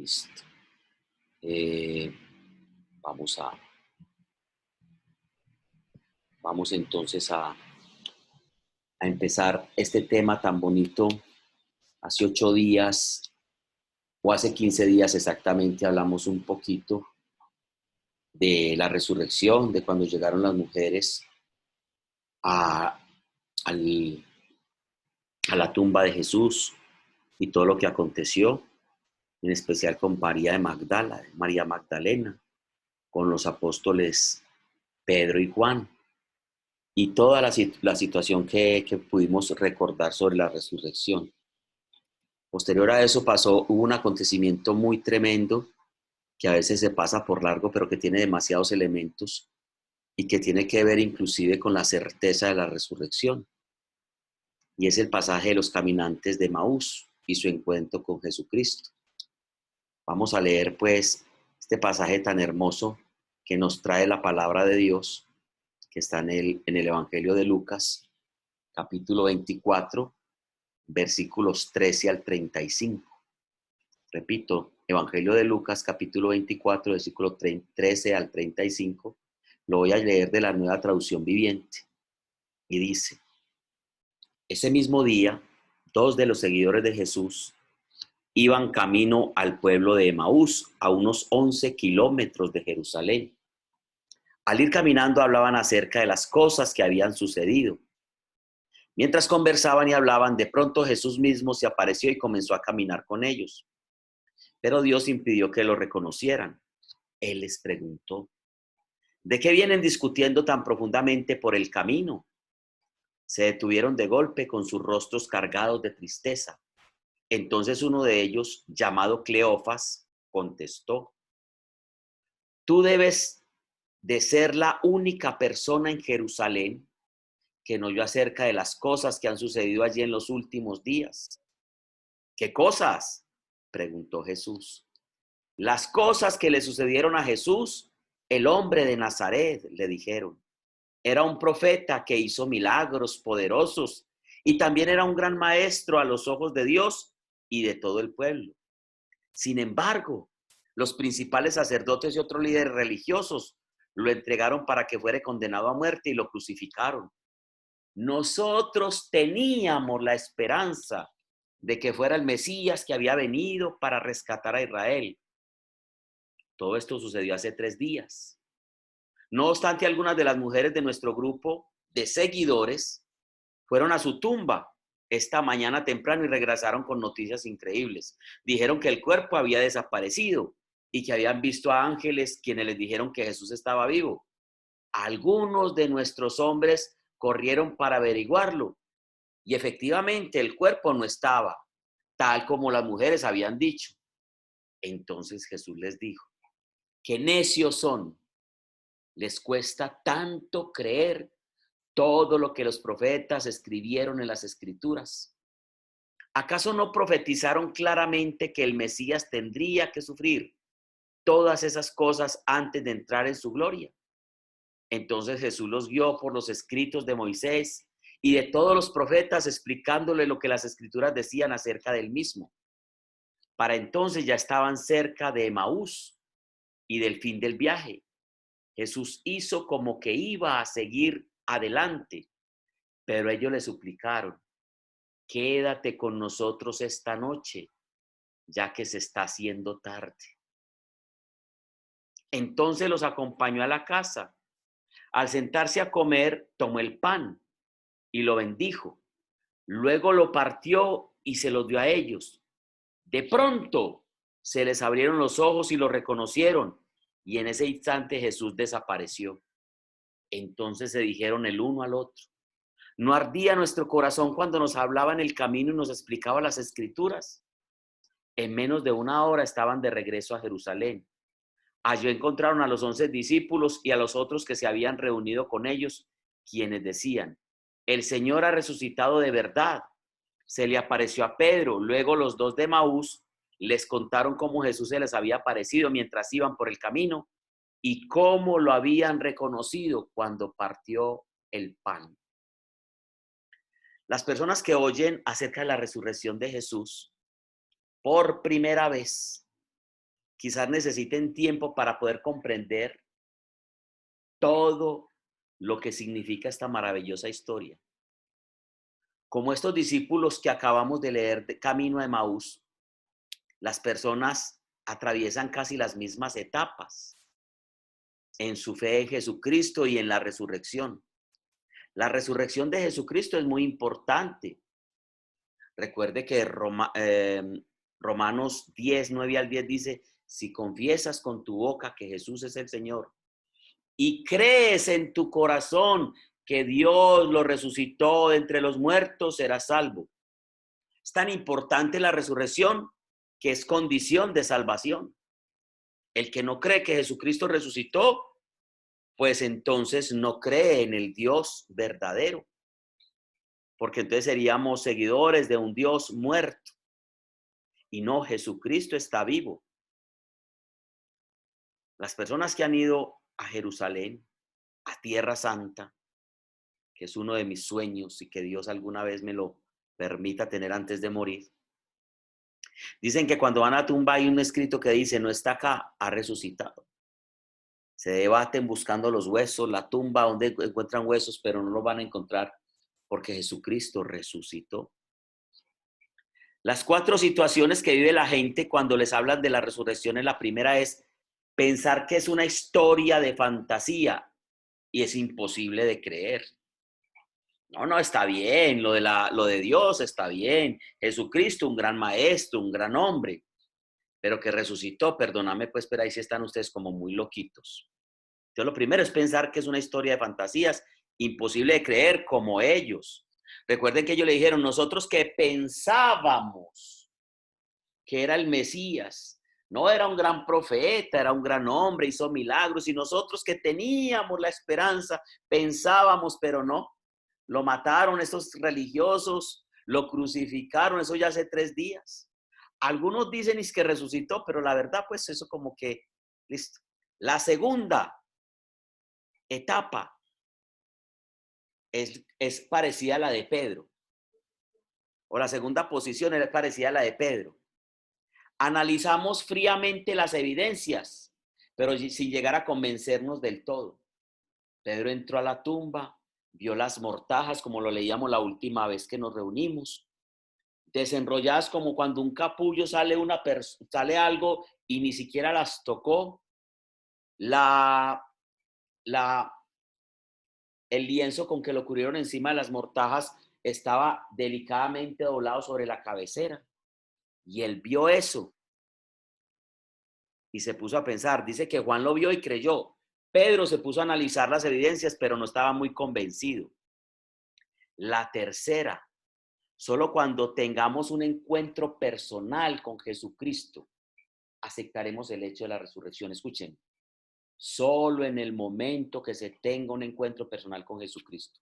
Listo. Eh, vamos a, vamos entonces a empezar este tema tan bonito. Hace 8 días o hace 15 días exactamente hablamos un poquito de la resurrección, de cuando llegaron las mujeres a, al- a la tumba de Jesús y todo lo que aconteció, en especial con María Magdalena, con los apóstoles Pedro y Juan, y toda la situación que pudimos recordar sobre la resurrección. Posterior a eso hubo un acontecimiento muy tremendo que a veces se pasa por largo, pero que tiene demasiados elementos y que tiene que ver inclusive con la certeza de la resurrección. Y es el pasaje de los caminantes de Maús y su encuentro con Jesucristo. Vamos a leer pues este pasaje tan hermoso que nos trae la palabra de Dios, que está en el Evangelio de Lucas, capítulo 24, versículos 13 al 35. Repito, Evangelio de Lucas, capítulo 24, versículo 13 al 35. Lo voy a leer de la Nueva Traducción Viviente. Y dice: ese mismo día, dos de los seguidores de Jesús iban camino al pueblo de Emaús, a unos 11 kilómetros de Jerusalén. Al ir caminando hablaban acerca de las cosas que habían sucedido. Mientras conversaban y hablaban, de pronto Jesús mismo se apareció y comenzó a caminar con ellos. Pero Dios impidió que lo reconocieran. Él les preguntó: ¿de qué vienen discutiendo tan profundamente por el camino? Se detuvieron de golpe con sus rostros cargados de tristeza. Entonces uno de ellos, llamado Cleofas, contestó: tú debes de ser la única persona en Jerusalén que no oyó acerca de las cosas que han sucedido allí en los últimos días. ¿Qué cosas?, preguntó Jesús. Las cosas que le sucedieron a Jesús, el hombre de Nazaret, le dijeron. Era un profeta que hizo milagros poderosos y también era un gran maestro a los ojos de Dios y de todo el pueblo. Sin embargo, los principales sacerdotes y otros líderes religiosos lo entregaron para que fuera condenado a muerte y lo crucificaron. Nosotros teníamos la esperanza de que fuera el Mesías que había venido para rescatar a Israel. Todo esto sucedió hace 3 días. No obstante, algunas de las mujeres de nuestro grupo de seguidores fueron a su tumba esta mañana temprano y regresaron con noticias increíbles. Dijeron que el cuerpo había desaparecido y que habían visto a ángeles quienes les dijeron que Jesús estaba vivo. Algunos de nuestros hombres corrieron para averiguarlo y efectivamente el cuerpo no estaba, tal como las mujeres habían dicho. Entonces Jesús les dijo: qué necios son, les cuesta tanto creer todo lo que los profetas escribieron en las Escrituras. ¿Acaso no profetizaron claramente que el Mesías tendría que sufrir todas esas cosas antes de entrar en su gloria? Entonces Jesús los guió por los escritos de Moisés y de todos los profetas, explicándole lo que las Escrituras decían acerca del mismo. Para entonces ya estaban cerca de Emaús y del fin del viaje. Jesús hizo como que iba a seguir adelante, pero ellos le suplicaron: quédate con nosotros esta noche, ya que se está haciendo tarde. Entonces los acompañó a la casa. Al sentarse a comer, tomó el pan y lo bendijo. Luego lo partió y se lo dio a ellos. De pronto se les abrieron los ojos y lo reconocieron, y en ese instante Jesús desapareció. Entonces se dijeron el uno al otro: ¿no ardía nuestro corazón cuando nos hablaba en el camino y nos explicaba las Escrituras? En menos de una hora estaban de regreso a Jerusalén. Allí encontraron a los 11 discípulos y a los otros que se habían reunido con ellos, quienes decían: el Señor ha resucitado de verdad. Se le apareció a Pedro. Luego los dos de Maús les contaron cómo Jesús se les había aparecido mientras iban por el camino y cómo lo habían reconocido cuando partió el pan. Las personas que oyen acerca de la resurrección de Jesús por primera vez quizás necesiten tiempo para poder comprender todo lo que significa esta maravillosa historia. Como estos discípulos que acabamos de leer de Camino a Emaús, las personas atraviesan casi las mismas etapas en su fe en Jesucristo y en la resurrección. La resurrección de Jesucristo es muy importante. Recuerde que Romanos 10, 9 al 10 dice, si confiesas con tu boca que Jesús es el Señor y crees en tu corazón que Dios lo resucitó de entre los muertos, serás salvo. Es tan importante la resurrección que es condición de salvación. El que no cree que Jesucristo resucitó, pues entonces no cree en el Dios verdadero, porque entonces seríamos seguidores de un Dios muerto. Y no, Jesucristo está vivo. Las personas que han ido a Jerusalén, a Tierra Santa, que es uno de mis sueños y que Dios alguna vez me lo permita tener antes de morir, dicen que cuando van a la tumba hay un escrito que dice, no está acá, ha resucitado. Se debaten buscando los huesos, la tumba donde encuentran huesos, pero no los van a encontrar porque Jesucristo resucitó. Las 4 situaciones que vive la gente cuando les hablan de la resurrección, la primera es pensar que es una historia de fantasía y es imposible de creer. No, está bien, lo de Dios está bien. Jesucristo, un gran maestro, un gran hombre, pero que resucitó, perdóname, pues, pero ahí sí están ustedes como muy loquitos. Entonces, lo primero es pensar que es una historia de fantasías, imposible de creer como ellos. Recuerden que ellos le dijeron, nosotros que pensábamos que era el Mesías, no era un gran profeta, era un gran hombre, hizo milagros, y nosotros que teníamos la esperanza, pensábamos, pero no. Lo mataron estos religiosos, lo crucificaron, eso ya hace 3 días. Algunos dicen es que resucitó, pero la verdad, pues eso como que, listo. La segunda etapa es parecida a la de Pedro, o la segunda posición es parecida a la de Pedro. Analizamos fríamente las evidencias, pero sin llegar a convencernos del todo. Pedro entró a la tumba, vio las mortajas, como lo leíamos la última vez que nos reunimos, desenrolladas como cuando un capullo sale algo y ni siquiera las tocó. El lienzo con que lo cubrieron encima de las mortajas estaba delicadamente doblado sobre la cabecera. Y él vio eso y se puso a pensar. Dice que Juan lo vio y creyó. Pedro se puso a analizar las evidencias, pero no estaba muy convencido. La tercera, solo cuando tengamos un encuentro personal con Jesucristo, aceptaremos el hecho de la resurrección. Escuchen, solo en el momento que se tenga un encuentro personal con Jesucristo.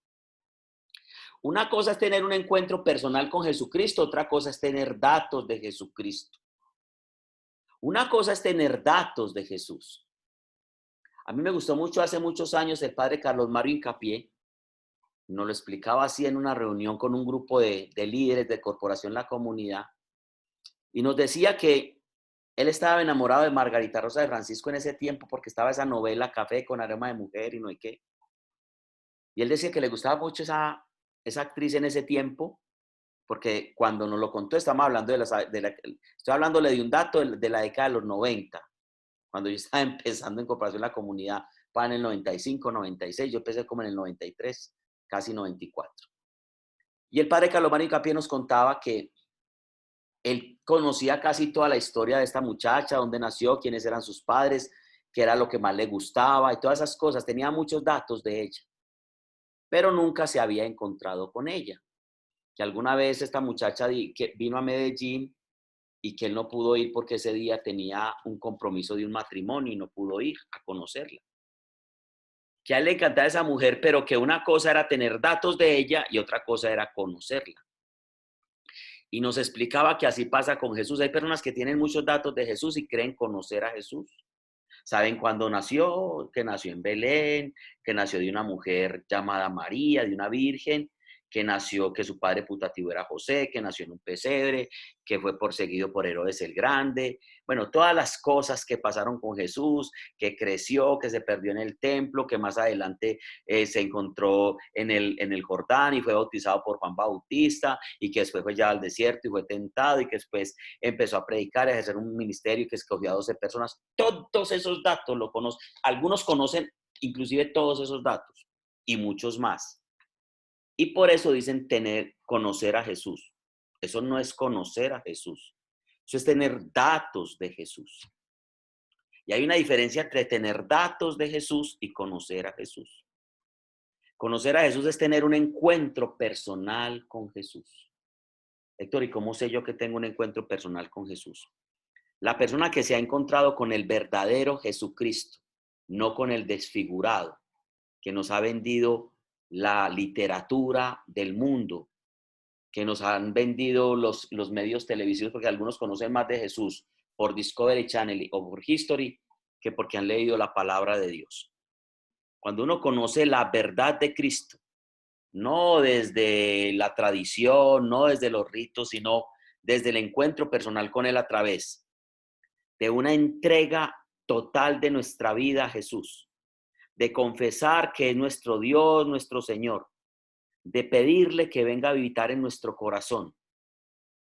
Una cosa es tener un encuentro personal con Jesucristo, otra cosa es tener datos de Jesucristo. Una cosa es tener datos de Jesús. A mí me gustó mucho hace muchos años el padre Carlos Mario Hincapié, nos lo explicaba así en una reunión con un grupo de líderes de Corporación La Comunidad, y nos decía que él estaba enamorado de Margarita Rosa de Francisco en ese tiempo porque estaba esa novela Café con aroma de mujer y no hay qué. Y él decía que le gustaba mucho esa actriz en ese tiempo, porque cuando nos lo contó, estamos hablando estoy hablándole de un dato de la década de los 90, cuando yo estaba empezando en Corporación La Comunidad, para en el 95, 96, yo empecé como en el 93, casi 94. Y el padre Carlos Mario Hincapié nos contaba que él conocía casi toda la historia de esta muchacha, dónde nació, quiénes eran sus padres, qué era lo que más le gustaba y todas esas cosas. Tenía muchos datos de ella, pero nunca se había encontrado con ella. Que alguna vez esta muchacha que vino a Medellín y que él no pudo ir porque ese día tenía un compromiso de un matrimonio y no pudo ir a conocerla. Que a él le encantaba esa mujer, pero que una cosa era tener datos de ella y otra cosa era conocerla. Y nos explicaba que así pasa con Jesús. Hay personas que tienen muchos datos de Jesús y creen conocer a Jesús. Saben cuándo nació, que nació en Belén, que nació de una mujer llamada María, de una virgen, que su padre putativo era José, que nació en un pesebre, que fue perseguido por Herodes el Grande. Bueno, todas las cosas que pasaron con Jesús, que creció, que se perdió en el templo, que más adelante se encontró en el Jordán y fue bautizado por Juan Bautista, y que después fue llevado al desierto y fue tentado, y que después empezó a predicar y a ejercer un ministerio, y que escogió a 12 personas. Todos esos datos lo conocen. Algunos conocen inclusive todos esos datos y muchos más. Y por eso dicen conocer a Jesús. Eso no es conocer a Jesús. Eso es tener datos de Jesús. Y hay una diferencia entre tener datos de Jesús y conocer a Jesús. Conocer a Jesús es tener un encuentro personal con Jesús. Héctor, ¿y cómo sé yo que tengo un encuentro personal con Jesús? La persona que se ha encontrado con el verdadero Jesucristo, no con el desfigurado, que nos ha vendido la literatura del mundo, que nos han vendido los medios televisivos, porque algunos conocen más de Jesús por Discovery Channel o por History que porque han leído la palabra de Dios. Cuando uno conoce la verdad de Cristo, no desde la tradición, no desde los ritos, sino desde el encuentro personal con Él a través de una entrega total de nuestra vida a Jesús, de confesar que es nuestro Dios, nuestro Señor, de pedirle que venga a habitar en nuestro corazón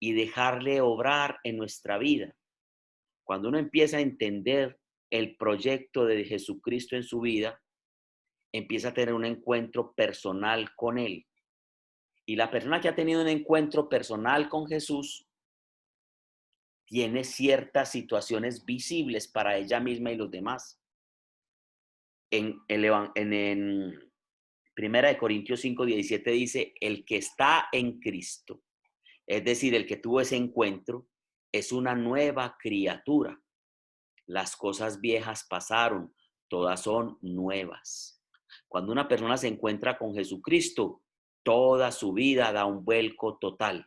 y dejarle obrar en nuestra vida. Cuando uno empieza a entender el proyecto de Jesucristo en su vida, empieza a tener un encuentro personal con Él. Y la persona que ha tenido un encuentro personal con Jesús tiene ciertas situaciones visibles para ella misma y los demás. En Primera de Corintios 5:17 dice, el que está en Cristo, es decir, el que tuvo ese encuentro, es una nueva criatura. Las cosas viejas pasaron, todas son nuevas. Cuando una persona se encuentra con Jesucristo, toda su vida da un vuelco total.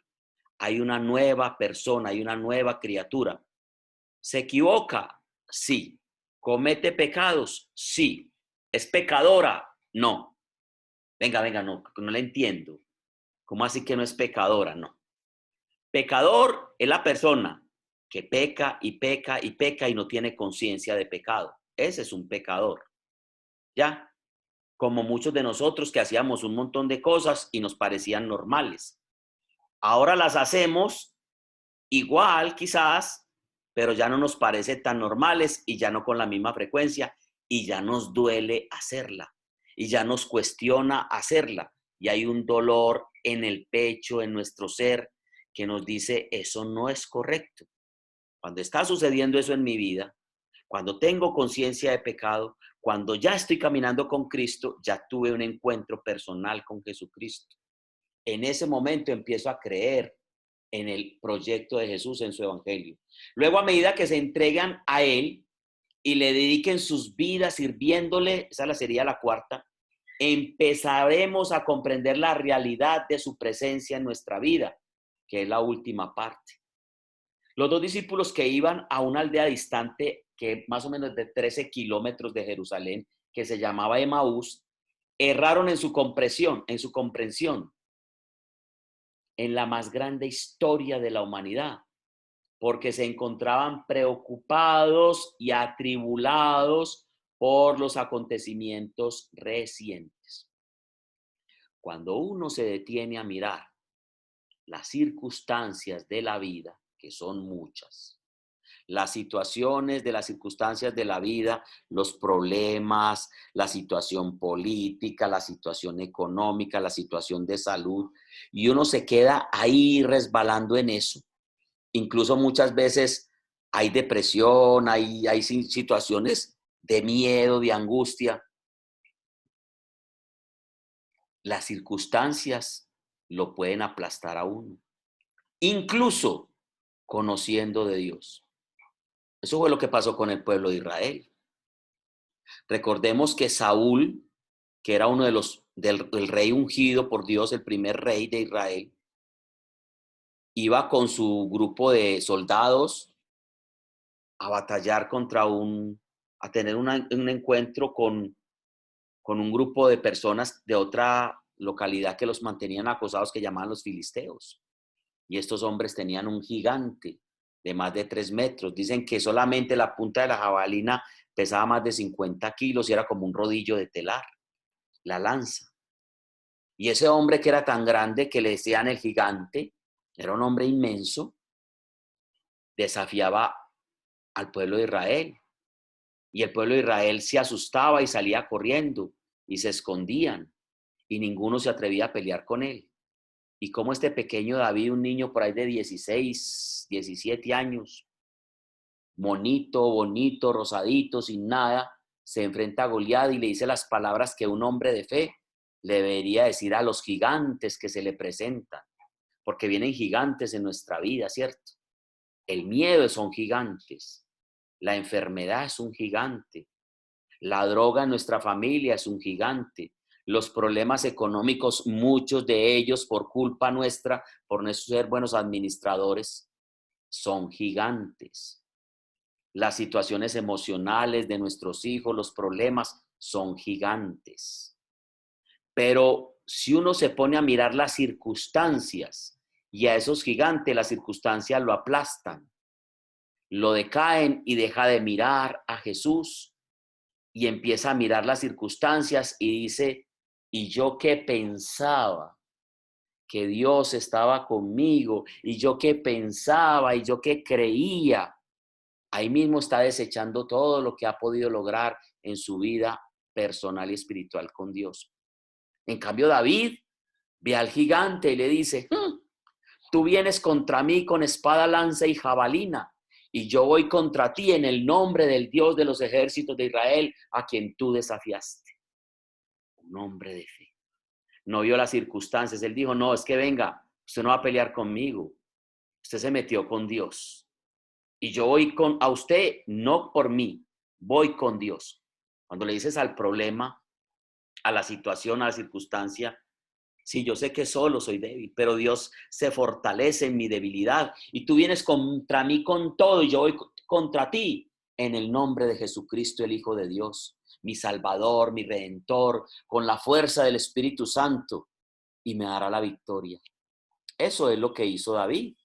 Hay una nueva persona, hay una nueva criatura. ¿Se equivoca? Sí. ¿Comete pecados? Sí. ¿Es pecadora? No. Venga, no la entiendo. ¿Cómo así que no es pecadora? No. Pecador es la persona que peca y peca y peca y no tiene conciencia de pecado. Ese es un pecador. ¿Ya? Como muchos de nosotros que hacíamos un montón de cosas y nos parecían normales. Ahora las hacemos igual quizás, pero ya no nos parece tan normales y ya no con la misma frecuencia y ya nos duele hacerla y ya nos cuestiona hacerla y hay un dolor en el pecho, en nuestro ser, que nos dice eso no es correcto. Cuando está sucediendo eso en mi vida, cuando tengo conciencia de pecado, cuando ya estoy caminando con Cristo, ya tuve un encuentro personal con Jesucristo. En ese momento empiezo a creer en el proyecto de Jesús, en su evangelio. Luego, a medida que se entregan a Él y le dediquen sus vidas sirviéndole, esa sería la cuarta, empezaremos a comprender la realidad de su presencia en nuestra vida, que es la última parte. Los dos discípulos que iban a una aldea distante, que más o menos de 13 kilómetros de Jerusalén, que se llamaba Emaús, erraron en su comprensión en la más grande historia de la humanidad, porque se encontraban preocupados y atribulados por los acontecimientos recientes. Cuando uno se detiene a mirar las circunstancias de la vida, que son muchas, las situaciones de las circunstancias de la vida, los problemas, la situación política, la situación económica, la situación de salud, y uno se queda ahí resbalando en eso. Incluso muchas veces hay depresión, hay situaciones de miedo, de angustia. Las circunstancias lo pueden aplastar a uno, incluso conociendo de Dios. Eso fue lo que pasó con el pueblo de Israel. Recordemos que Saúl, que era uno de del rey ungido por Dios, el primer rey de Israel, iba con su grupo de soldados a batallar a tener un encuentro con un grupo de personas de otra localidad que los mantenían acosados, que llamaban los filisteos. Y estos hombres tenían un gigante de más de 3 metros. Dicen que solamente la punta de la jabalina pesaba más de 50 kilos y era como un rodillo de telar, la lanza. Y ese hombre que era tan grande, que le decían el gigante, era un hombre inmenso, desafiaba al pueblo de Israel. Y el pueblo de Israel se asustaba y salía corriendo y se escondían y ninguno se atrevía a pelear con él. Y como este pequeño David, un niño por ahí de 16, 17 años, monito, bonito, rosadito, sin nada, se enfrenta a Goliat y le dice las palabras que un hombre de fe le debería decir a los gigantes que se le presentan, porque vienen gigantes en nuestra vida, ¿cierto? El miedo son gigantes, la enfermedad es un gigante, la droga en nuestra familia es un gigante, los problemas económicos, muchos de ellos por culpa nuestra, por no ser buenos administradores, son gigantes. Las situaciones emocionales de nuestros hijos, los problemas son gigantes. Pero si uno se pone a mirar las circunstancias y a esos gigantes, las circunstancias lo aplastan, lo decaen y deja de mirar a Jesús y empieza a mirar las circunstancias y dice, ¿y yo qué pensaba? Que Dios estaba conmigo, y yo qué pensaba, y yo qué creía. Ahí mismo está desechando todo lo que ha podido lograr en su vida personal y espiritual con Dios. En cambio, David ve al gigante y le dice, tú vienes contra mí con espada, lanza y jabalina, y yo voy contra ti en el nombre del Dios de los ejércitos de Israel, a quien tú desafiaste. Un hombre de fe. No vio las circunstancias. Él dijo, no, es que venga, usted no va a pelear conmigo. Usted se metió con Dios. Y yo voy a usted, no por mí, voy con Dios. Cuando le dices al problema, a la situación, a la circunstancia, sí, yo sé que solo soy débil, pero Dios se fortalece en mi debilidad. Y tú vienes contra mí con todo y yo voy contra ti en el nombre de Jesucristo, el Hijo de Dios, mi Salvador, mi Redentor, con la fuerza del Espíritu Santo, y me dará la victoria. Eso es lo que hizo David.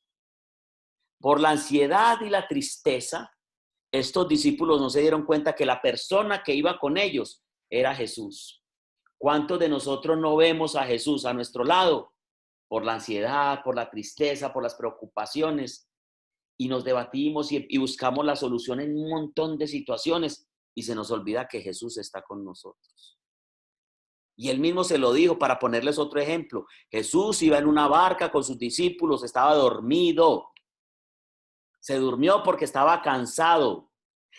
Por la ansiedad y la tristeza, estos discípulos no se dieron cuenta que la persona que iba con ellos era Jesús. ¿Cuántos de nosotros no vemos a Jesús a nuestro lado? Por la ansiedad, por la tristeza, por las preocupaciones, y nos debatimos y buscamos la solución en un montón de situaciones y se nos olvida que Jesús está con nosotros. Y él mismo se lo dijo para ponerles otro ejemplo. Jesús iba en una barca con sus discípulos, estaba dormido. Se durmió porque estaba cansado.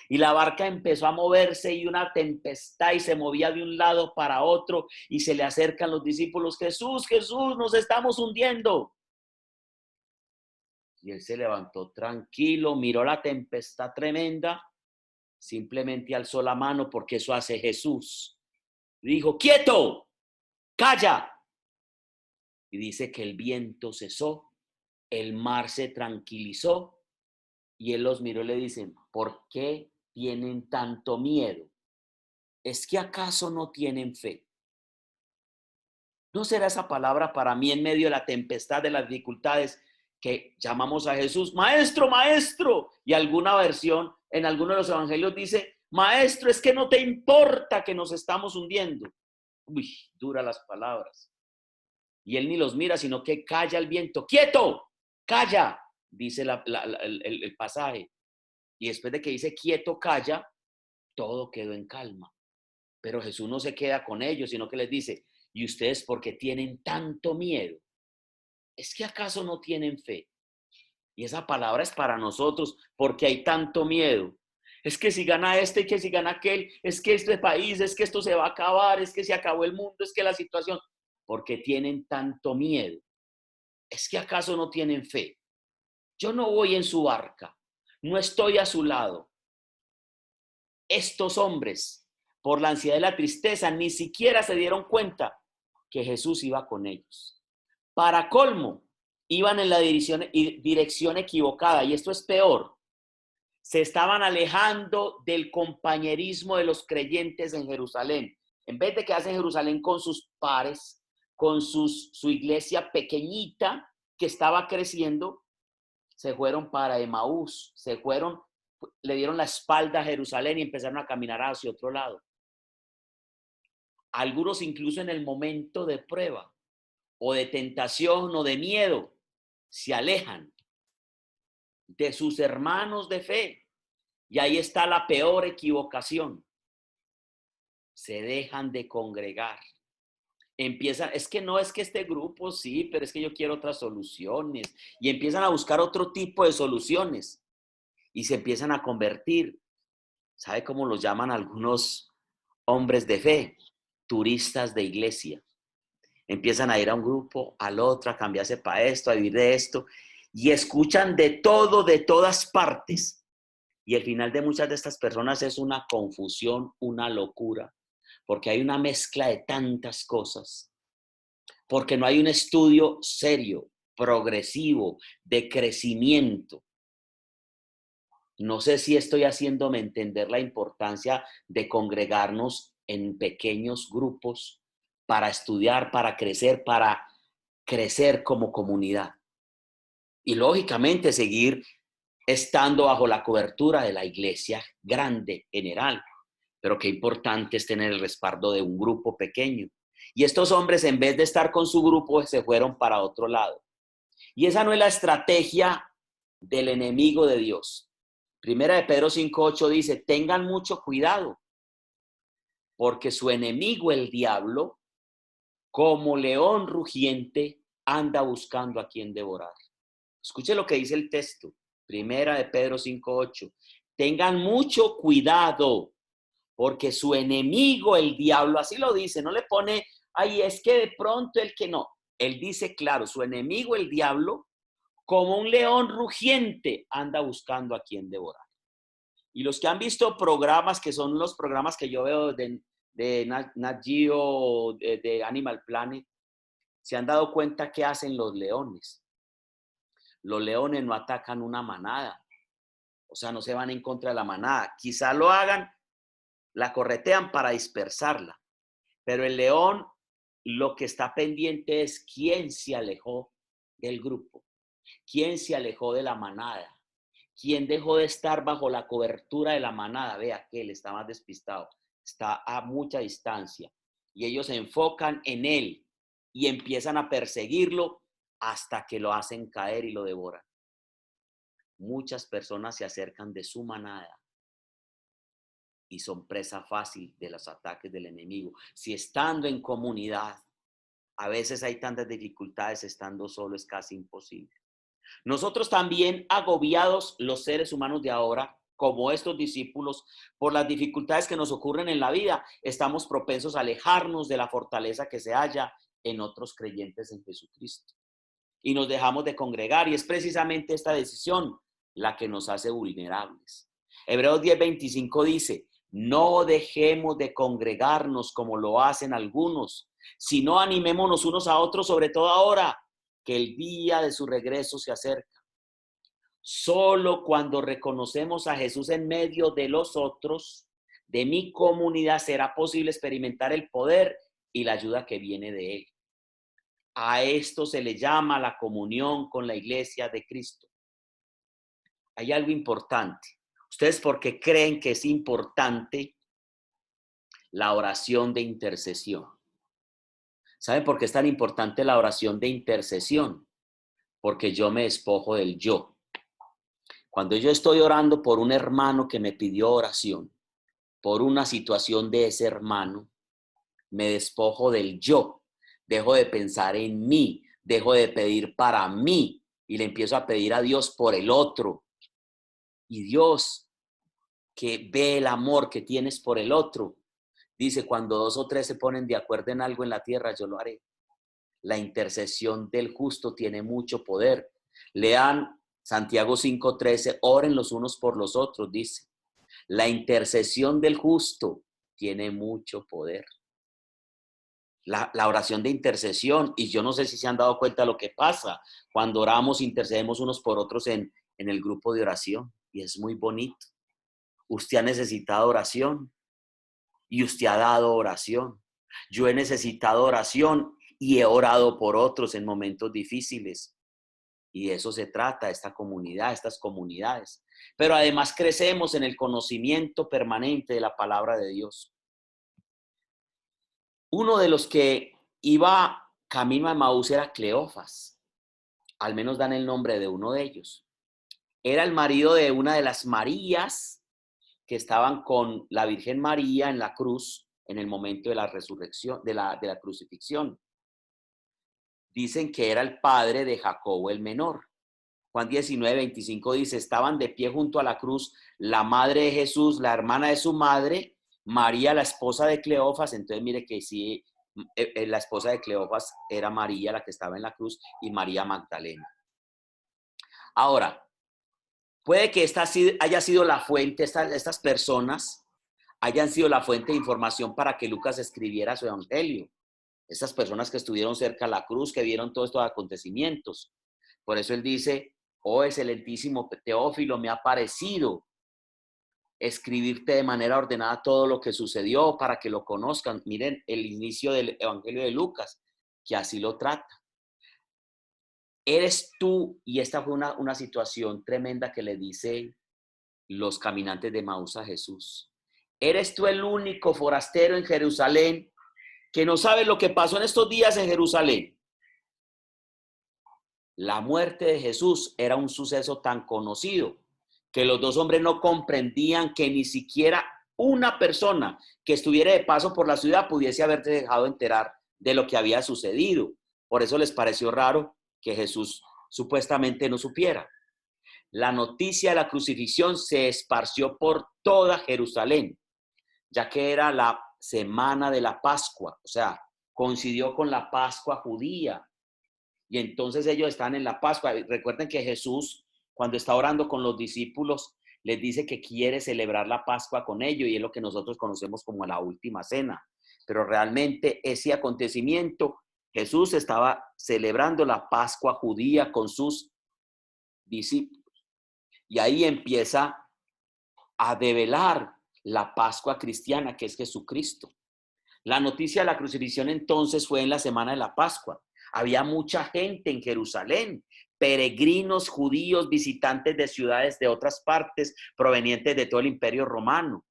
Y la barca empezó a moverse y una tempestad y se movía de un lado para otro y se le acercan los discípulos. Jesús, Jesús, nos estamos hundiendo. Y él se levantó tranquilo, miró la tempestad tremenda, simplemente alzó la mano porque eso hace Jesús. Dijo, quieto, calla. Y dice que el viento cesó, el mar se tranquilizó y él los miró y le dice, ¿por qué tienen tanto miedo? ¿Es que acaso no tienen fe? ¿No será esa palabra para mí en medio de la tempestad, de las dificultades, que llamamos a Jesús, maestro, maestro? Y alguna versión, en alguno de los evangelios dice, maestro, es que no te importa que nos estamos hundiendo. Uy, duras las palabras. Y él ni los mira, sino que calla el viento. ¡Quieto! ¡Calla! Dice el pasaje. Y después de que dice quieto, calla, todo quedó en calma. Pero Jesús no se queda con ellos, sino que les dice, ¿y ustedes por qué tienen tanto miedo? ¿Es que acaso no tienen fe? Y esa palabra es para nosotros, porque hay tanto miedo. Es que si gana este, que si gana aquel, es que este país, es que esto se va a acabar, es que se acabó el mundo, es que la situación. ¿Por qué tienen tanto miedo? ¿Es que acaso no tienen fe? Yo no voy en su barca, no estoy a su lado. Estos hombres, por la ansiedad y la tristeza, ni siquiera se dieron cuenta que Jesús iba con ellos. Para colmo, iban en la dirección equivocada, y esto es peor. Se estaban alejando del compañerismo de los creyentes en Jerusalén. En vez de quedarse en Jerusalén con sus pares, con su iglesia pequeñita que estaba creciendo, se fueron para Emaús, le dieron la espalda a Jerusalén y empezaron a caminar hacia otro lado. Algunos incluso en el momento de prueba o de tentación o de miedo se alejan de sus hermanos de fe. Y ahí está la peor equivocación. Se dejan de congregar. Empiezan, es que no es que este grupo sí, pero es que yo quiero otras soluciones. Y empiezan a buscar otro tipo de soluciones. Y se empiezan a convertir. ¿Sabe cómo los llaman algunos hombres de fe? Turistas de iglesia. Empiezan a ir a un grupo, al otro, a cambiarse para esto, a vivir de esto. Y escuchan de todo, de todas partes. Y el final de muchas de estas personas es una confusión, una locura. Porque hay una mezcla de tantas cosas. Porque no hay un estudio serio, progresivo, de crecimiento. No sé si estoy haciéndome entender la importancia de congregarnos en pequeños grupos para estudiar, para crecer como comunidad. Y lógicamente seguir estando bajo la cobertura de la iglesia grande, general. Pero qué importante es tener el respaldo de un grupo pequeño. Y estos hombres, en vez de estar con su grupo, se fueron para otro lado. Y esa no es la estrategia del enemigo de Dios. Primera de Pedro 5:8 dice, tengan mucho cuidado, porque su enemigo, el diablo, como león rugiente, anda buscando a quien devorar. Escuche lo que dice el texto. Primera de Pedro 5:8. Tengan mucho cuidado, porque su enemigo, el diablo, así lo dice, no le pone, ay, es que de pronto el que no. Él dice claro, su enemigo, el diablo, como un león rugiente, anda buscando a quien devorar. Y los que han visto programas, que son los programas que yo veo de Nat Geo, de Animal Planet, se han dado cuenta que hacen los leones. Los leones no atacan una manada, o sea, no se van en contra de la manada. Quizá lo hagan, la corretean para dispersarla, pero el león lo que está pendiente es quién se alejó del grupo, quién se alejó de la manada, quién dejó de estar bajo la cobertura de la manada. Vea que él está más despistado, está a mucha distancia y ellos se enfocan en él y empiezan a perseguirlo hasta que lo hacen caer y lo devoran. Muchas personas se acercan de su manada y son presa fácil de los ataques del enemigo. Si estando en comunidad, a veces hay tantas dificultades, estando solo es casi imposible. Nosotros también, agobiados los seres humanos de ahora, como estos discípulos, por las dificultades que nos ocurren en la vida, estamos propensos a alejarnos de la fortaleza que se halla en otros creyentes en Jesucristo. Y nos dejamos de congregar, y es precisamente esta decisión la que nos hace vulnerables. Hebreos 10:25 dice, no dejemos de congregarnos como lo hacen algunos, sino animémonos unos a otros, sobre todo ahora que el día de su regreso se acerca. Solo cuando reconocemos a Jesús en medio de los otros, de mi comunidad, será posible experimentar el poder y la ayuda que viene de Él. A esto se le llama la comunión con la iglesia de Cristo. Hay algo importante. ¿Ustedes por qué creen que es importante la oración de intercesión? ¿Saben por qué es tan importante la oración de intercesión? Porque yo me despojo del yo. Cuando yo estoy orando por un hermano que me pidió oración, por una situación de ese hermano, me despojo del yo. Dejo de pensar en mí, dejo de pedir para mí y le empiezo a pedir a Dios por el otro. Y Dios, que ve el amor que tienes por el otro, dice, cuando 2 o 3 se ponen de acuerdo en algo en la tierra, yo lo haré. La intercesión del justo tiene mucho poder. Lean Santiago 5:13, oren los unos por los otros, dice. La intercesión del justo tiene mucho poder. La oración de intercesión, y yo no sé si se han dado cuenta de lo que pasa cuando oramos, intercedemos unos por otros en el grupo de oración, y es muy bonito. Usted ha necesitado oración y usted ha dado oración. Yo he necesitado oración y he orado por otros en momentos difíciles. Y de eso se trata esta comunidad, estas comunidades. Pero además crecemos en el conocimiento permanente de la palabra de Dios. Uno de los que iba camino a Emaús era Cleofas. Al menos dan el nombre de uno de ellos. Era el marido de una de las Marías que estaban con la Virgen María en la cruz en el momento de la resurrección, de la crucifixión. Dicen que era el padre de Jacobo el menor. Juan 19:25 dice, estaban de pie junto a la cruz la madre de Jesús, la hermana de su madre, María, la esposa de Cleofas. Entonces mire que sí, la esposa de Cleofas era María, la que estaba en la cruz, y María Magdalena. Ahora, puede que esta haya sido la fuente, estas personas hayan sido la fuente de información para que Lucas escribiera su evangelio. Estas personas que estuvieron cerca de la cruz, que vieron todos estos acontecimientos. Por eso él dice, oh excelentísimo Teófilo, me ha parecido escribirte de manera ordenada todo lo que sucedió para que lo conozcan. Miren el inicio del evangelio de Lucas, que así lo trata. Eres tú, y esta fue una situación tremenda que le dice los caminantes de Emaús a Jesús. Eres tú el único forastero en Jerusalén que no sabe lo que pasó en estos días en Jerusalén. La muerte de Jesús era un suceso tan conocido que los dos hombres no comprendían que ni siquiera una persona que estuviera de paso por la ciudad pudiese haberse dejado enterar de lo que había sucedido. Por eso les pareció raro que Jesús supuestamente no supiera. La noticia de la crucifixión se esparció por toda Jerusalén, ya que era la semana de la Pascua, o sea, coincidió con la Pascua judía. Y entonces ellos están en la Pascua. Recuerden que Jesús, cuando está orando con los discípulos, les dice que quiere celebrar la Pascua con ellos, y es lo que nosotros conocemos como la última cena. Pero realmente ese acontecimiento, Jesús estaba celebrando la Pascua judía con sus discípulos. Y ahí empieza a develar la Pascua cristiana, que es Jesucristo. La noticia de la crucifixión entonces fue en la semana de la Pascua. Había mucha gente en Jerusalén, peregrinos judíos, visitantes de ciudades de otras partes, provenientes de todo el Imperio Romano.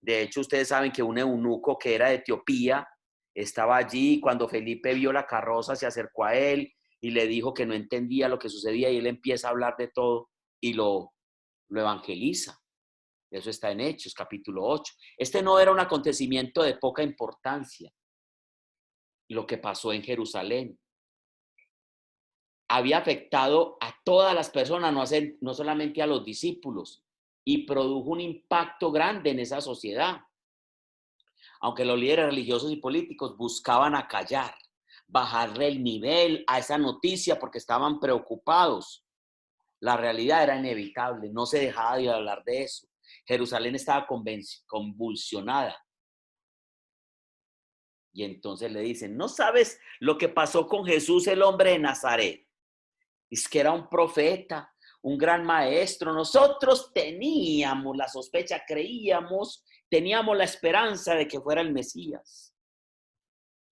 De hecho, ustedes saben que un eunuco que era de Etiopía estaba allí. Cuando Felipe vio la carroza, se acercó a él y le dijo que no entendía lo que sucedía, y él empieza a hablar de todo y lo evangeliza. Eso está en Hechos, capítulo 8. Este no era un acontecimiento de poca importancia, lo que pasó en Jerusalén. Había afectado a todas las personas, no solamente a los discípulos, y produjo un impacto grande en esa sociedad. Aunque los líderes religiosos y políticos buscaban acallar, bajarle el nivel a esa noticia porque estaban preocupados, la realidad era inevitable, no se dejaba de hablar de eso. Jerusalén estaba convulsionada. Y entonces le dicen, ¿no sabes lo que pasó con Jesús, el hombre de Nazaret? Es que era un profeta, un gran maestro. Nosotros teníamos la sospecha, creíamos, teníamos la esperanza de que fuera el Mesías.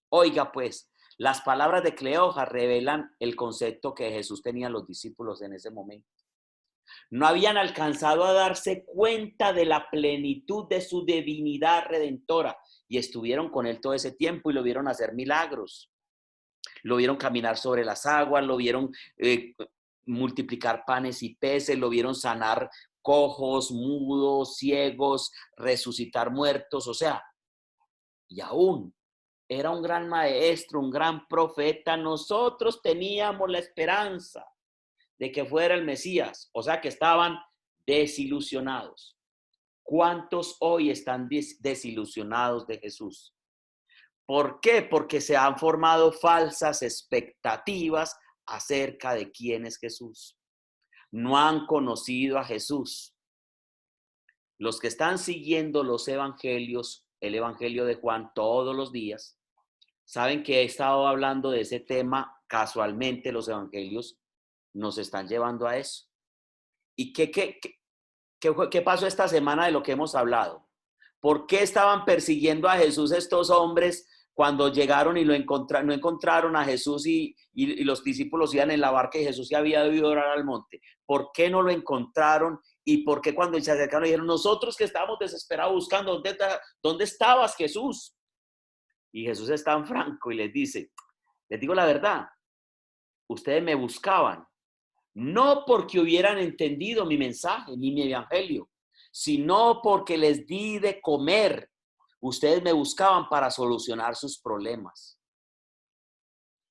Oiga pues, las palabras de Cleofas revelan el concepto que Jesús tenía los discípulos en ese momento. No habían alcanzado a darse cuenta de la plenitud de su divinidad redentora, y estuvieron con él todo ese tiempo y lo vieron hacer milagros. Lo vieron caminar sobre las aguas, lo vieron multiplicar panes y peces, lo vieron sanar cojos, mudos, ciegos, resucitar muertos, o sea, y aún era un gran maestro, un gran profeta. Nosotros teníamos la esperanza de que fuera el Mesías, o sea que estaban desilusionados. ¿Cuántos hoy están desilusionados de Jesús? ¿Por qué? Porque se han formado falsas expectativas acerca de quién es Jesús. No han conocido a Jesús. Los que están siguiendo los evangelios, el evangelio de Juan todos los días, saben que he estado hablando de ese tema casualmente. Los evangelios nos están llevando a eso. ¿Y qué pasó esta semana de lo que hemos hablado? ¿Por qué estaban persiguiendo a Jesús estos hombres Cuando llegaron y no encontraron a Jesús y los discípulos iban en la barca y Jesús ya había debido orar al monte. ¿Por qué no lo encontraron? ¿Y por qué cuando se acercaron dijeron, nosotros que estábamos desesperados buscando, ¿dónde estabas, Jesús? Y Jesús es tan franco y les dice, les digo la verdad, ustedes me buscaban, no porque hubieran entendido mi mensaje ni mi evangelio, sino porque les di de comer. Ustedes me buscaban para solucionar sus problemas.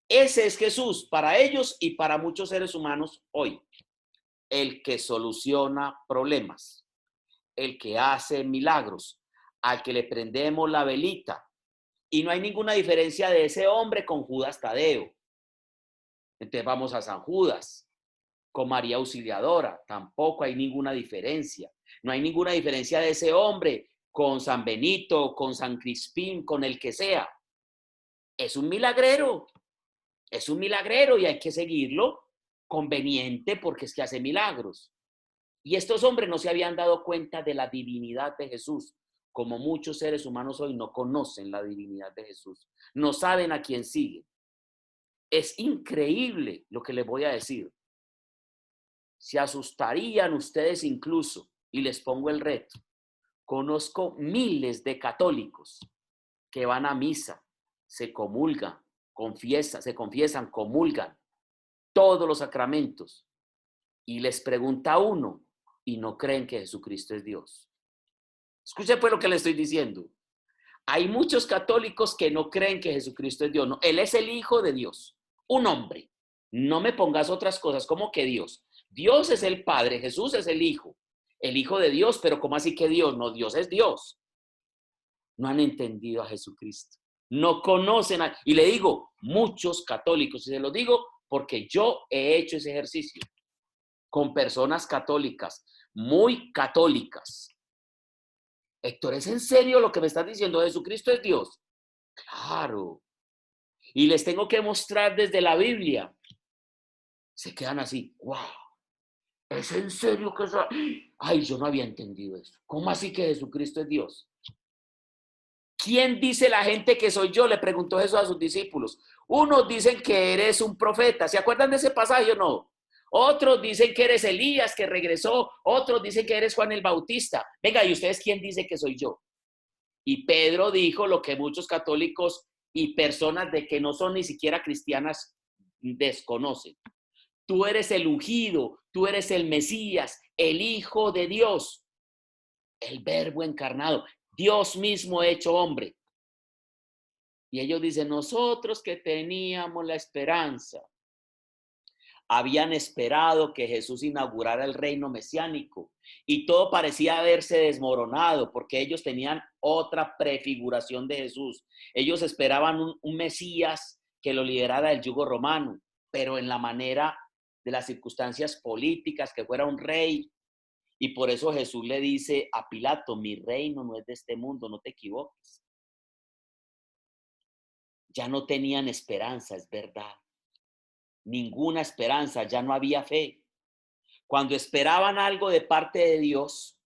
Ese es Jesús para ellos y para muchos seres humanos hoy. El que soluciona problemas, el que hace milagros, al que le prendemos la velita. Y no hay ninguna diferencia de ese hombre con Judas Tadeo. Entonces vamos a San Judas. Con María Auxiliadora, tampoco hay ninguna diferencia. No hay ninguna diferencia de ese hombre con San Benito, con San Crispín, con el que sea. Es un milagrero y hay que seguirlo conveniente porque es que hace milagros. Y estos hombres no se habían dado cuenta de la divinidad de Jesús, como muchos seres humanos hoy no conocen la divinidad de Jesús, no saben a quién siguen. Es increíble lo que les voy a decir. Se asustarían ustedes incluso, y les pongo el reto. Conozco miles de católicos que van a misa, se comulgan, se confiesan, comulgan, todos los sacramentos, y les pregunta a uno, y no creen que Jesucristo es Dios. Escuchen pues lo que le estoy diciendo. Hay muchos católicos que no creen que Jesucristo es Dios. No, Él es el Hijo de Dios, un hombre. No me pongas otras cosas como que Dios. Dios es el Padre, Jesús es el Hijo de Dios, pero ¿cómo así que Dios? No, Dios es Dios. No han entendido a Jesucristo. No conocen y le digo, muchos católicos, y se lo digo porque yo he hecho ese ejercicio con personas católicas, muy católicas. Héctor, ¿es en serio lo que me estás diciendo? ¿Jesucristo es Dios? Claro. Y les tengo que mostrar desde la Biblia. Se quedan así, wow. ¿Es en serio que eso? Ay, yo no había entendido eso. ¿Cómo así que Jesucristo es Dios? ¿Quién dice la gente que soy yo? Le preguntó Jesús a sus discípulos. Unos dicen que eres un profeta. ¿Se acuerdan de ese pasaje o no? Otros dicen que eres Elías, que regresó. Otros dicen que eres Juan el Bautista. Venga, ¿y ustedes quién dice que soy yo? Y Pedro dijo lo que muchos católicos y personas de que no son ni siquiera cristianas desconocen. Tú eres el ungido, tú eres el Mesías, el Hijo de Dios, el Verbo encarnado, Dios mismo hecho hombre. Y ellos dicen, nosotros que teníamos la esperanza, habían esperado que Jesús inaugurara el reino mesiánico y todo parecía haberse desmoronado porque ellos tenían otra prefiguración de Jesús. Ellos esperaban un Mesías que lo liberara del yugo romano, pero en la manera de las circunstancias políticas, que fuera un rey. Y por eso Jesús le dice a Pilato, mi reino no es de este mundo, no te equivoques. Ya no tenían esperanza, es verdad. Ninguna esperanza, ya no había fe. Cuando esperaban algo de parte de Dios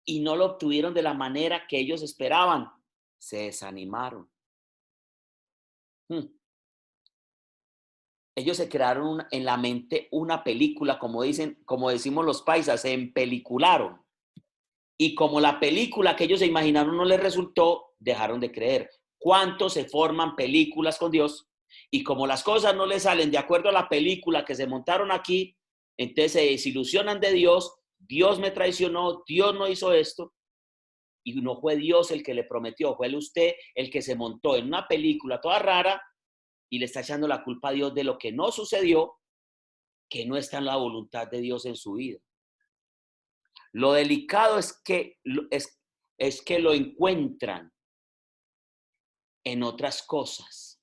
y no lo obtuvieron de la manera que ellos esperaban, se desanimaron. Ellos se crearon en la mente una película, como decimos los paisas, se empelicularon. Y como la película que ellos se imaginaron no les resultó, dejaron de creer. ¿Cuántos se forman películas con Dios? Y como las cosas no les salen de acuerdo a la película que se montaron aquí, entonces se desilusionan de Dios. Dios me traicionó, Dios no hizo esto. Y no fue Dios el que le prometió, fue usted el que se montó en una película toda rara y le está echando la culpa a Dios de lo que no sucedió, que no está en la voluntad de Dios en su vida. Lo delicado es que lo encuentran en otras cosas.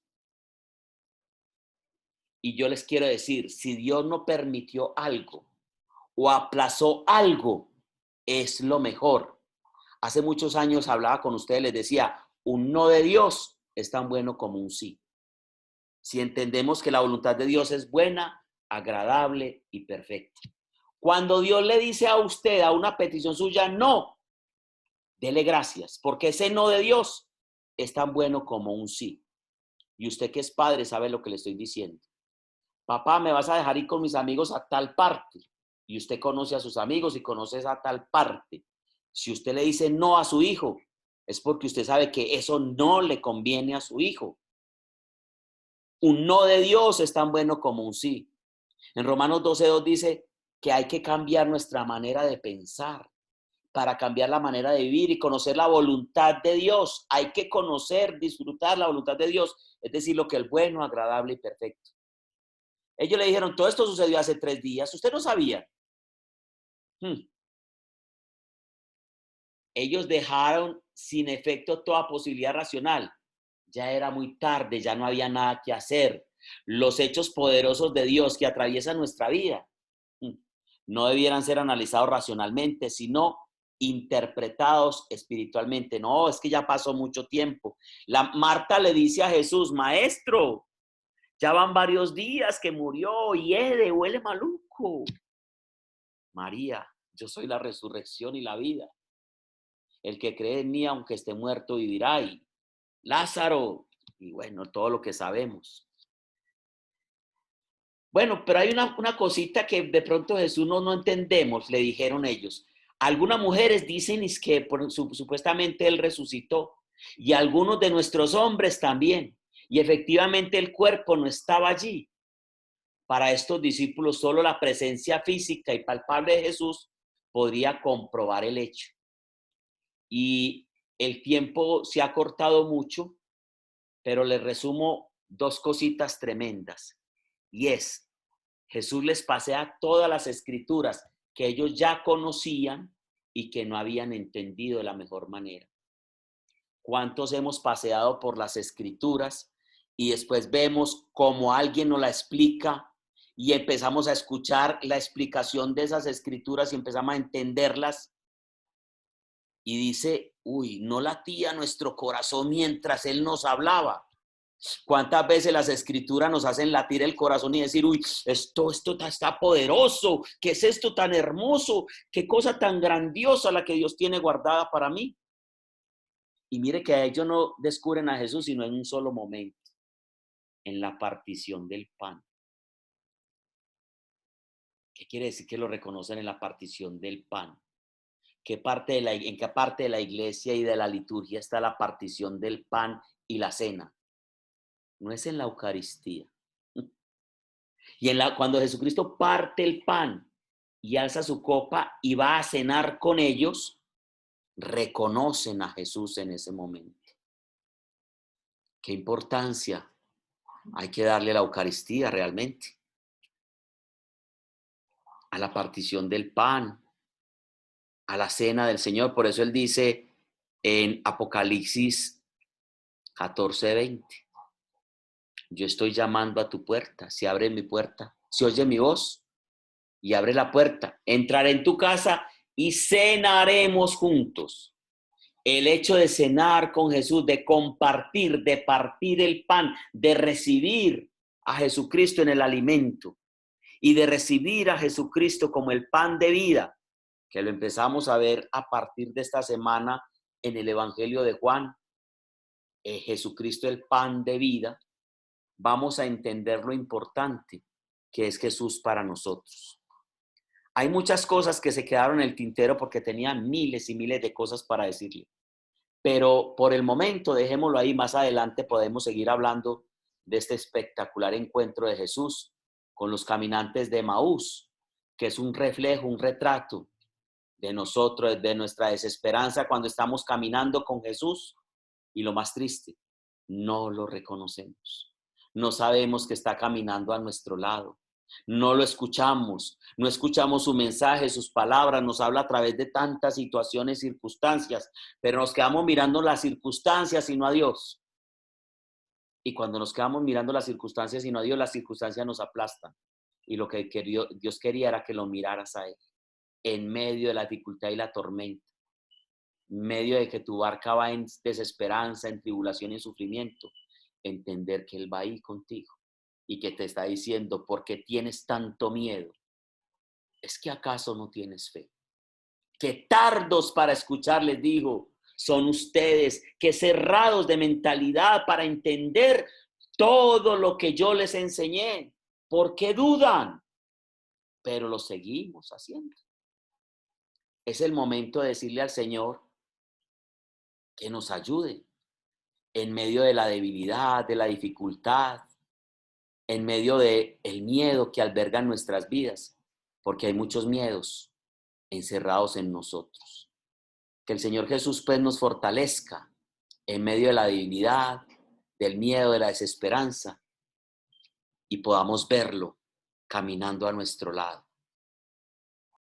Y yo les quiero decir, si Dios no permitió algo o aplazó algo, es lo mejor. Hace muchos años hablaba con ustedes, les decía, un no de Dios es tan bueno como un sí. Si entendemos que la voluntad de Dios es buena, agradable y perfecta. Cuando Dios le dice a usted, a una petición suya, no, dele gracias, porque ese no de Dios es tan bueno como un sí. Y usted que es padre sabe lo que le estoy diciendo. Papá, ¿me vas a dejar ir con mis amigos a tal parte? Y usted conoce a sus amigos y conoce esa tal parte. Si usted le dice no a su hijo, es porque usted sabe que eso no le conviene a su hijo. Un no de Dios es tan bueno como un sí. En Romanos 12:2 dice que hay que cambiar nuestra manera de pensar para cambiar la manera de vivir y conocer la voluntad de Dios. Hay que conocer, disfrutar la voluntad de Dios, es decir, lo que es bueno, agradable y perfecto. Ellos le dijeron, todo esto sucedió hace 3 días, usted no sabía. Ellos dejaron sin efecto toda posibilidad racional. Ya era muy tarde, ya no había nada que hacer. Los hechos poderosos de Dios que atraviesan nuestra vida no debieran ser analizados racionalmente, sino interpretados espiritualmente. No, es que ya pasó mucho tiempo. Marta le dice a Jesús, maestro, ya van varios días que murió y huele maluco. María, yo soy la resurrección y la vida. El que cree en mí, aunque esté muerto, vivirá. Y Lázaro, y bueno, todo lo que sabemos. Bueno, pero hay una cosita que de pronto Jesús no entendemos, le dijeron ellos. Algunas mujeres dicen es que supuestamente Él resucitó y algunos de nuestros hombres también. Y efectivamente el cuerpo no estaba allí. Para estos discípulos solo la presencia física y palpable de Jesús podría comprobar el hecho. Y el tiempo se ha cortado mucho, pero les resumo 2 cositas tremendas. Y es, Jesús les pasea todas las escrituras que ellos ya conocían y que no habían entendido de la mejor manera. ¿Cuántos hemos paseado por las escrituras y después vemos cómo alguien nos la explica y empezamos a escuchar la explicación de esas escrituras y empezamos a entenderlas? Y dice, uy, no latía nuestro corazón mientras Él nos hablaba. ¿Cuántas veces las escrituras nos hacen latir el corazón y decir, uy, esto está poderoso, qué es esto tan hermoso, qué cosa tan grandiosa la que Dios tiene guardada para mí? Y mire que ellos no descubren a Jesús sino en un solo momento, en la partición del pan. ¿Qué quiere decir que lo reconocen en la partición del pan? ¿En qué parte de la iglesia y de la liturgia está la partición del pan y la cena? No es en la Eucaristía. Y cuando Jesucristo parte el pan y alza su copa y va a cenar con ellos, reconocen a Jesús en ese momento. ¿Qué importancia hay que darle a la Eucaristía realmente? A la partición del pan, a la cena del Señor. Por eso Él dice en Apocalipsis 14:20, yo estoy llamando a tu puerta, si abre mi puerta, si oye mi voz y abre la puerta, entraré en tu casa y cenaremos juntos. El hecho de cenar con Jesús, de compartir, de partir el pan, de recibir a Jesucristo en el alimento y de recibir a Jesucristo como el pan de vida, que lo empezamos a ver a partir de esta semana en el Evangelio de Juan, Jesucristo el pan de vida, vamos a entender lo importante que es Jesús para nosotros. Hay muchas cosas que se quedaron en el tintero porque tenía miles y miles de cosas para decirle. Pero por el momento, dejémoslo ahí, más adelante podemos seguir hablando de este espectacular encuentro de Jesús con los caminantes de Emaús, que es un reflejo, un retrato de nosotros, de nuestra desesperanza cuando estamos caminando con Jesús. Y lo más triste, no lo reconocemos. No sabemos que está caminando a nuestro lado. No lo escuchamos, no escuchamos su mensaje, sus palabras, nos habla a través de tantas situaciones, circunstancias, pero nos quedamos mirando las circunstancias y no a Dios. Y cuando nos quedamos mirando las circunstancias y no a Dios, las circunstancias nos aplastan. Y lo que Dios quería era que lo miraras a Él, en medio de la dificultad y la tormenta, en medio de que tu barca va en desesperanza, en tribulación y en sufrimiento, entender que Él va ahí contigo y que te está diciendo, ¿por qué tienes tanto miedo? ¿Es que acaso no tienes fe? Que tardos para escuchar, les digo, son ustedes, que cerrados de mentalidad para entender todo lo que yo les enseñé. ¿Por qué dudan? Pero lo seguimos haciendo. Es el momento de decirle al Señor que nos ayude en medio de la debilidad, de la dificultad, en medio del miedo que albergan nuestras vidas, porque hay muchos miedos encerrados en nosotros. Que el Señor Jesús pues nos fortalezca en medio de la debilidad, del miedo, de la desesperanza, y podamos verlo caminando a nuestro lado.